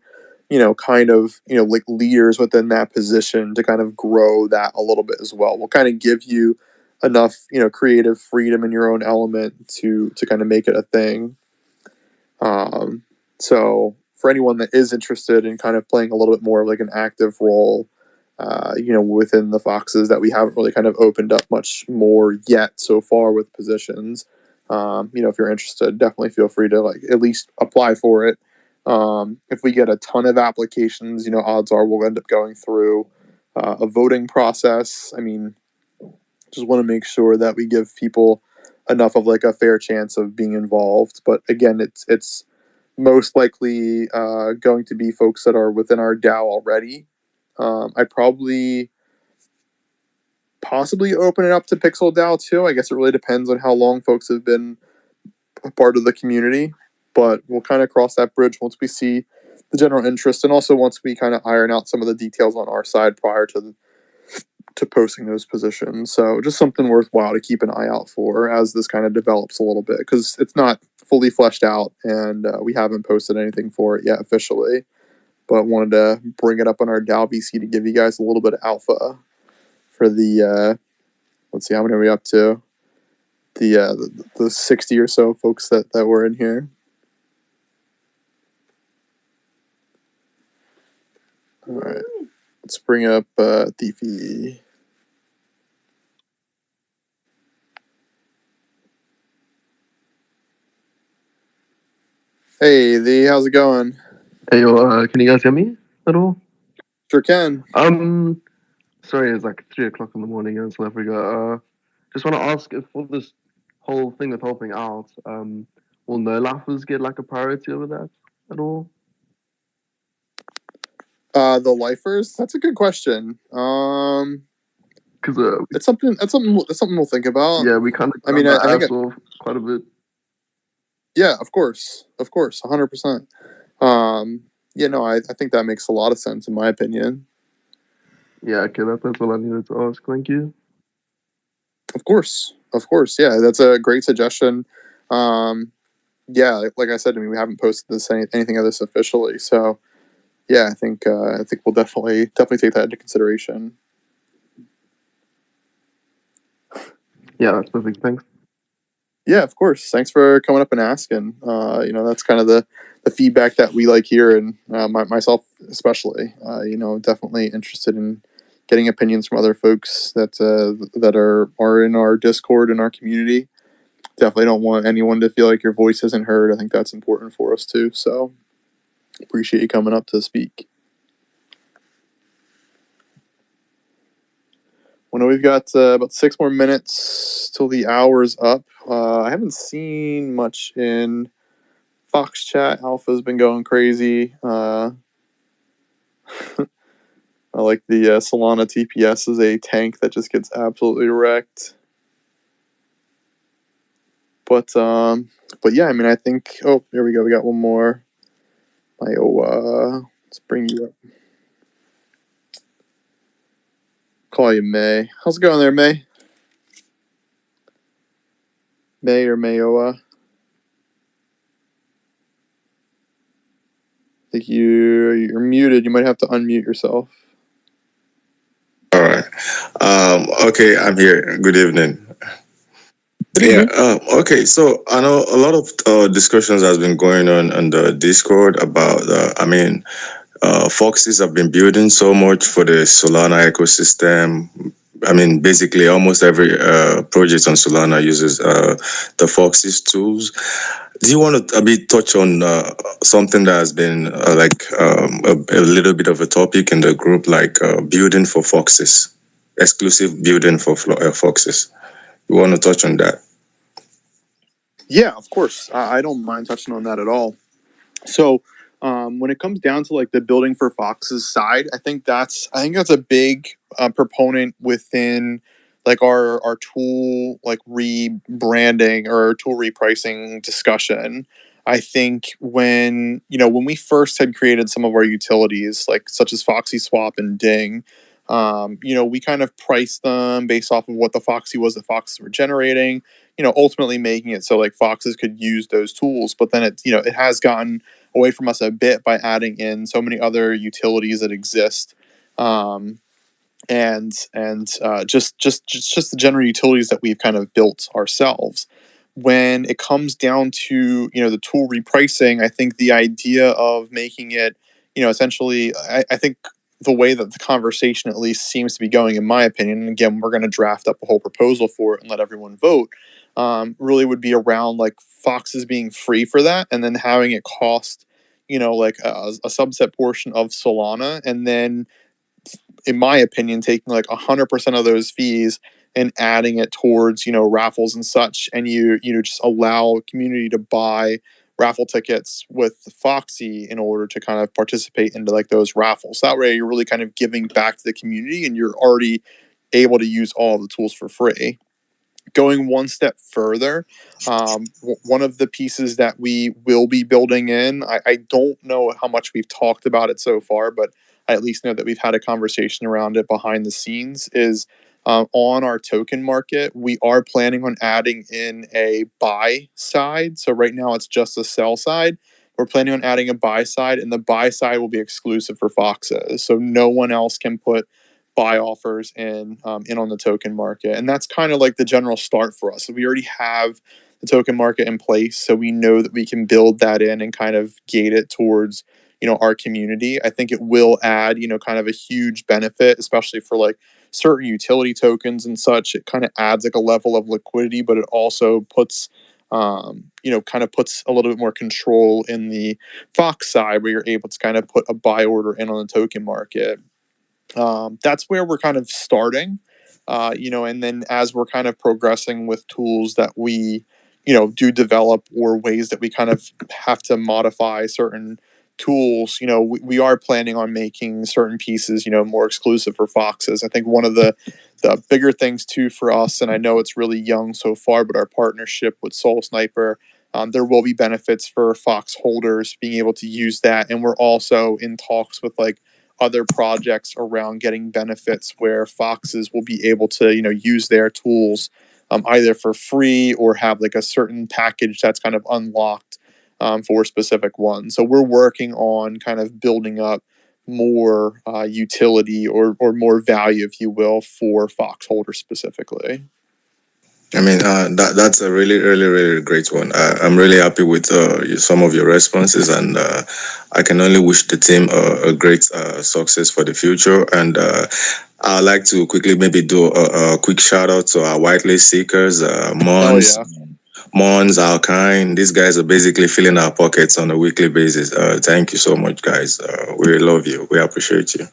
Speaker 1: kind of, like leaders within that position to kind of grow that a little bit as well. We'll kind of give you enough, creative freedom in your own element to kind of make it a thing. So for anyone that is interested in kind of playing a little bit more of like an active role, within the Foxes that we haven't really kind of opened up much more yet so far with positions, if you're interested, definitely feel free to like at least apply for it. If we get a ton of applications, odds are we'll end up going through a voting process. I mean, just want to make sure that we give people enough of like a fair chance of being involved. But again, it's most likely going to be folks that are within our DAO already. I possibly open it up to Pixel DAO too. I guess it really depends on how long folks have been a part of the community. But we'll kind of cross that bridge once we see the general interest, and also once we kind of iron out some of the details on our side prior to posting those positions. So just something worthwhile to keep an eye out for as this kind of develops a little bit, because it's not fully fleshed out, and we haven't posted anything for it yet officially. But wanted to bring it up on our DAO VC to give you guys a little bit of alpha for the, let's see, how many are we up to? The 60 or so folks that were in here. All right, let's bring up Thiefy. Hey, Thee, how's it going?
Speaker 5: Hey, can you guys hear me at all?
Speaker 1: Sure can.
Speaker 5: Sorry, it's like 3:00 in the morning in South Africa. Just want to ask if for this whole thing of helping out, will no lifers get like a priority over that at all?
Speaker 1: The lifers? That's a good question.
Speaker 5: Because
Speaker 1: it's something we'll think about.
Speaker 5: Yeah, we kind of.
Speaker 1: I mean, I think
Speaker 5: off quite a bit.
Speaker 1: Yeah, of course, 100%. I think that makes a lot of sense in my opinion.
Speaker 5: Yeah, okay, that's all I needed to ask. Thank you.
Speaker 1: Of course, yeah, that's a great suggestion. Yeah, like I said, I mean, we haven't posted anything of this officially, so yeah, I think we'll definitely take that into consideration.
Speaker 5: Yeah, that's perfect. Thanks.
Speaker 1: Yeah, of course. Thanks for coming up and asking. That's kind of the feedback that we like here, and myself especially. Definitely interested in getting opinions from other folks that are in our Discord and our community. Definitely don't want anyone to feel like your voice isn't heard. I think that's important for us too. So appreciate you coming up to speak. Well, we've got about 6 more minutes till the hour's up. I haven't seen much in Fox chat. Alpha's been going crazy. I like the Solana TPS is a tank that just gets absolutely wrecked. But yeah, I mean, I think. Oh, here we go. We got one more. Let's bring you up. Call you May. How's it going there, May? May or Mayoa? I think you're muted. You might have to unmute yourself.
Speaker 6: All right. Okay, I'm here. Good evening.
Speaker 1: Good
Speaker 6: Yeah. Okay. So I know a lot of discussions has been going on the Discord about. Foxes have been building so much for the Solana ecosystem. I mean, basically, almost every project on Solana uses the Foxes tools. Do you want to touch on something that has been a little bit of a topic in the group, like building for Foxes, exclusive building for Foxes? You want to touch on that?
Speaker 1: Yeah, of course. I don't mind touching on that at all. So when it comes down to like the building for Fox's side, I think that's a big proponent within like our tool like rebranding or tool repricing discussion. I think when we first had created some of our utilities like such as Foxy Swap and Ding, we kind of priced them based off of what the Foxy was that Foxes were generating. Ultimately making it so like Foxes could use those tools, but then it has gotten away from us a bit by adding in so many other utilities that exist, and just the general utilities that we've kind of built ourselves. When it comes down to the tool repricing, I think the idea of making it essentially, I think the way that the conversation at least seems to be going, in my opinion, and again we're going to draft up a whole proposal for it and let everyone vote, really would be around like Foxes being free for that, and then having it cost like a subset portion of Solana, and then in my opinion taking like 100% of those fees and adding it towards raffles and such, and you just allow community to buy raffle tickets with Foxy in order to kind of participate into like those raffles. That way you're really kind of giving back to the community and you're already able to use all the tools for free. Going one step further, one of the pieces that we will be building in, I don't know how much we've talked about it so far, but I at least know that we've had a conversation around it behind the scenes, is on our token market, we are planning on adding in a buy side. So right now it's just a sell side. We're planning on adding a buy side, and the buy side will be exclusive for Foxes. So no one else can put buy offers in on the token market, and that's kind of like the general start for us. So we already have the token market in place, so we know that we can build that in and kind of gate it towards our community. I think it will add kind of a huge benefit, especially for like certain utility tokens and such. It kind of adds like a level of liquidity, but it also puts kind of puts a little bit more control in the Fox side, where you're able to kind of put a buy order in on the token market. That's where we're kind of starting, and then as we're kind of progressing with tools that we, do develop, or ways that we kind of have to modify certain tools, we are planning on making certain pieces, more exclusive for Foxes. I think one of the bigger things too for us, and I know it's really young so far, but our partnership with Soul Sniper, there will be benefits for Fox holders being able to use that, and we're also in talks with like other projects around getting benefits where Foxes will be able to use their tools either for free or have like a certain package that's kind of unlocked for specific ones. So we're working on kind of building up more utility or more value, if you will, for Fox holders specifically.
Speaker 6: I mean, that's a really, really, really great one. I'm really happy with some of your responses, and I can only wish the team a great success for the future. And I'd like to quickly maybe do a quick shout out to our whitelist seekers, Mons,
Speaker 1: yeah.
Speaker 6: Mons, Alkine. These guys are basically filling our pockets on a weekly basis. Thank you so much, guys. We love you. We appreciate you.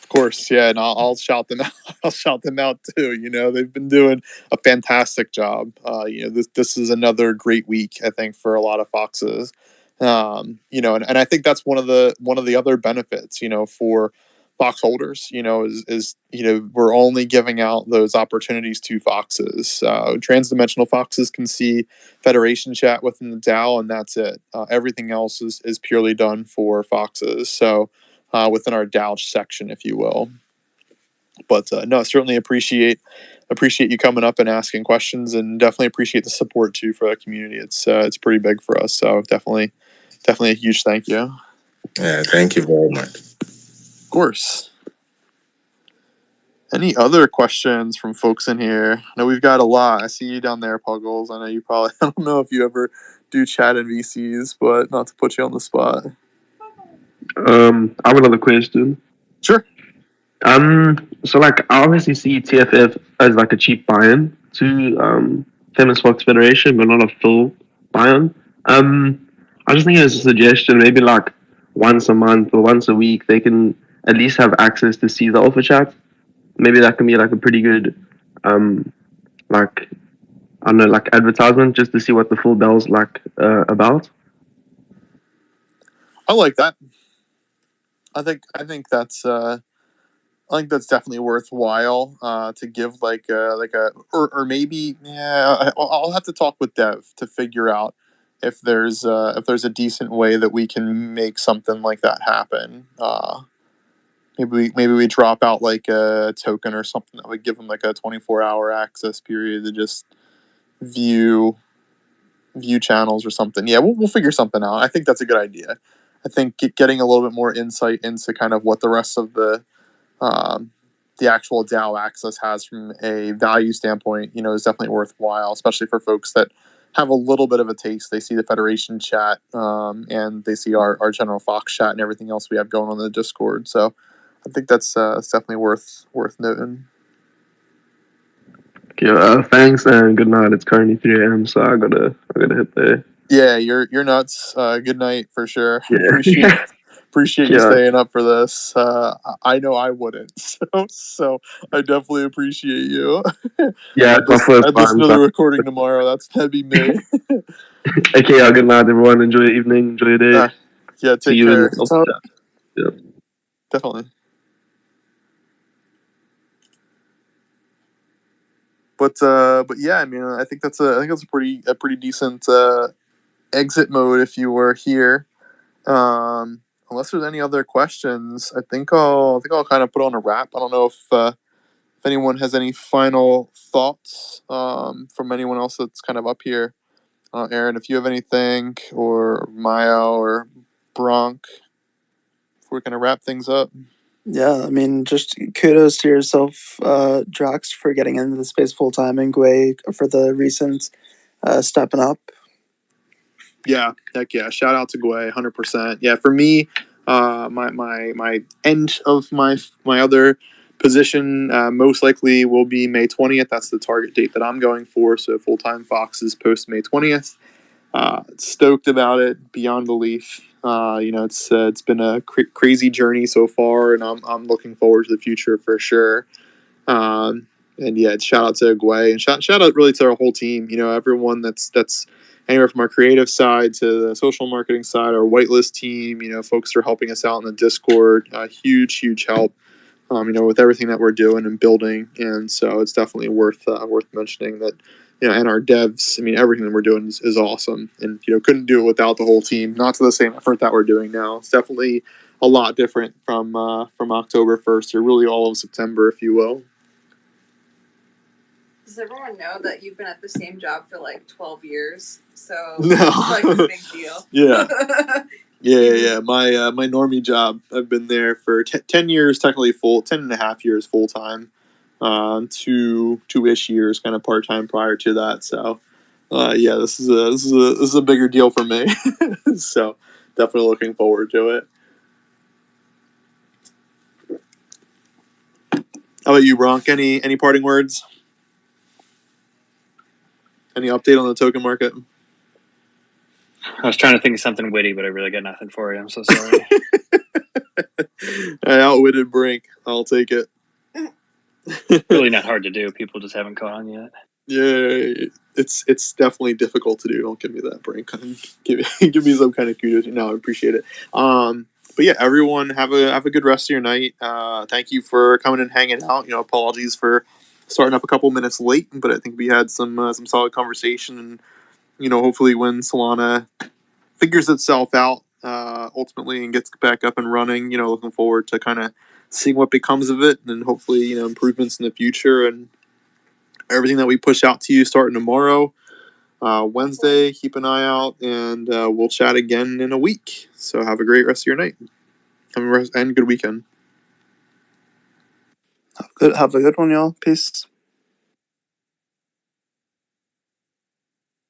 Speaker 1: Of course, yeah, and I'll shout them out. I'll shout them out too. You know, they've been doing a fantastic job. You know, this is another great week, I think, for a lot of foxes. You know, and I think that's one of the other benefits, you know, for fox holders. You know, is you know, we're only giving out those opportunities to foxes. Transdimensional foxes can see Federation chat within the DAO, and that's it. Everything else is purely done for foxes. So. Within our DAO section, if you will. But no, certainly appreciate you coming up and asking questions, and definitely appreciate the support too for the community. It's pretty big for us, so definitely a huge thank you.
Speaker 6: Yeah, thank you very much.
Speaker 1: Of course. Any other questions from folks in here? I know we've got a lot. I see you down there, Puggles. I know you probably. I don't know if you ever do chat in VCs, but not to put you on the spot.
Speaker 5: I have another question.
Speaker 1: Sure.
Speaker 5: So like I obviously see TFF as like a cheap buy-in to Feminist Fox Federation, but not a full buy-in. I just think as a suggestion, maybe like once a month or once a week, they can at least have access to see the alpha chat. Maybe that can be like a pretty good, like I don't know, like advertisement just to see what the full DAO's like about.
Speaker 1: I like that. I think that's definitely worthwhile to give like a or maybe I'll have to talk with Dev to figure out if there's a decent way that we can make something like that happen. Maybe we drop out like a token or something that would give them like a 24-hour access period to just view channels or something. Yeah, we'll figure something out. I think that's a good idea. I think getting a little bit more insight into kind of what the rest of the actual DAO access has from a value standpoint, you know, is definitely worthwhile, especially for folks that have a little bit of a taste. They see the Federation chat and they see our general Fox chat and everything else we have going on in the Discord. So I think that's definitely worth noting.
Speaker 5: Okay, thanks and good night. It's currently 3 a.m., so I gotta hit there.
Speaker 1: Yeah, you're nuts. Good night for sure.
Speaker 5: Yeah.
Speaker 1: Appreciate you staying up for this. I know I wouldn't, so I definitely appreciate you.
Speaker 5: Yeah, it's my first
Speaker 1: I'd
Speaker 5: time.
Speaker 1: listen to the recording tomorrow. That'd be me.
Speaker 5: Okay, good night, everyone. Enjoy your evening. Enjoy your day.
Speaker 1: Yeah,
Speaker 5: See
Speaker 1: take
Speaker 5: you
Speaker 1: care.
Speaker 5: in the
Speaker 1: Yeah, definitely. But yeah, I mean, I think that's a pretty decent exit mode if you were here. Unless there's any other questions, I think I'll kind of put on a wrap. I don't know if anyone has any final thoughts from anyone else that's kind of up here. Aaron, if you have anything, or Maya or Bronk, if we're gonna wrap things up.
Speaker 4: Yeah, I mean, just kudos to yourself, Drax, for getting into the space full time, and Gwei for the recent stepping up.
Speaker 1: Yeah, heck yeah! Shout out to Gwei, 100%. Yeah, for me, my end of my other position most likely will be May 20th. That's the target date that I'm going for. So full time Foxes post May 20th. Stoked about it beyond belief. You know, it's been a crazy journey so far, and I'm looking forward to the future for sure. And yeah, shout out to Gwei, and shout out really to our whole team. You know, everyone that's anywhere from our creative side to the social marketing side, our whitelist team. You know, folks are helping us out in the Discord. Huge help. You know, with everything that we're doing and building, and so it's definitely worth mentioning that. You know, and our devs. I mean, everything that we're doing is awesome, and you know, couldn't do it without the whole team. Not to the same effort that we're doing now. It's definitely a lot different from October 1st, or really all of September, if you will.
Speaker 3: Does everyone know that you've been at the same job for like 12 years? So
Speaker 1: No.
Speaker 3: it's like a big deal.
Speaker 1: Yeah. Yeah. My normie job, I've been there for 10 years, technically 10.5 years full time. 2-ish years kind of part time prior to that. So, yeah, this is a bigger deal for me. So, definitely looking forward to it. How about you, Bronk? Any parting words? Any update on the token market?
Speaker 2: I was trying to think of something witty, but I really got nothing for you. I'm so sorry.
Speaker 1: I outwitted Brink. I'll take it.
Speaker 2: Really not hard to do. People just haven't caught on yet.
Speaker 1: Yeah, it's definitely difficult to do. Don't give me that, Brink. Give me some kind of kudos. No, I appreciate it. But yeah, everyone have a good rest of your night. Thank you for coming and hanging out. Apologies for starting up a couple minutes late, but I think we had some solid conversation, and hopefully when Solana figures itself out ultimately and gets back up and running, looking forward to kind of seeing what becomes of it, and hopefully improvements in the future and everything that we push out to you starting tomorrow, Wednesday. Keep an eye out, and we'll chat again in a week. So have a great rest of your night and good weekend.
Speaker 4: Have a good one, y'all. Peace.